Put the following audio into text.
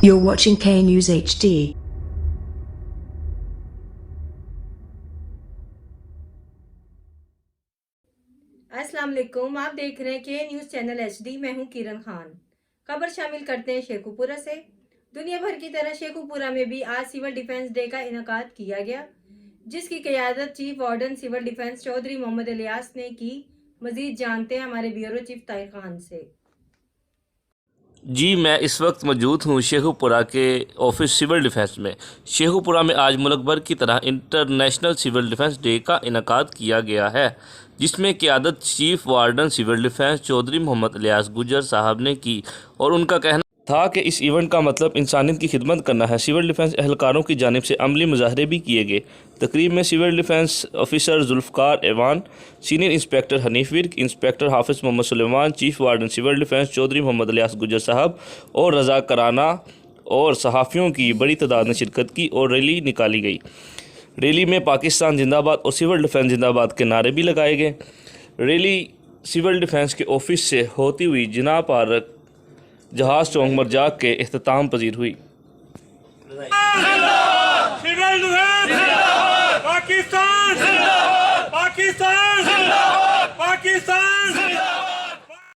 You're watching K News HD. अस्सलाम वालेकुम, आप देख रहे हैं के न्यूज़ चैनल एचडी। मैं हूं किरण खान। खबर शामिल करते हैं शेखुपुरा से। दुनिया भर की तरह शेखुपुरा में भी आज सिविल डिफेंस डे का इनेकाद किया गया, जिसकी क़यादत chief warden civil defence Chaudhry Mohammad Ilyas ने की। मजीद जानते हैं हमारे ब्यूरो चीफ ताहिर खान से। जी, मैं इस वक्त मौजूद हूँ शेखुपुरा के ऑफिस सिविल डिफेंस में। शेखुपुरा में आज मुल्क भर की तरह इंटरनेशनल सिविल डिफेंस डे का इनेकाद किया गया है, जिसमें क़यादत chief warden civil defence Chaudhry Mohammad Ilyas Gujjar साहब ने की और उनका कहना था कि इस इवेंट का मतलब इंसानियत की खिदमत करना है। सिविल डिफेंस एहलकारों की जानिब से अमली मुजाहरे भी किए गए। तकरीब में civil defence officer Zulfiqar Awan, senior inspector Hanif Virk, inspector Hafiz Mohammad Suleman, chief warden civil defence Chaudhry Mohammad Ilyas Gujjar साहब और रज़ाकाराना और सहाफ़ियों की बड़ी तादाद ने शिरकत की और रैली निकाली गई। रैली में पाकिस्तान जिंदाबाद और सिविल डिफेंस जिंदाबाद के नारे भी लगाए गए। रैली सिविल डिफेंस के ऑफिस से होती हुई जिना पार्क, जहाज़ चौक, मरजाक के अख्ताम पजीर हुई।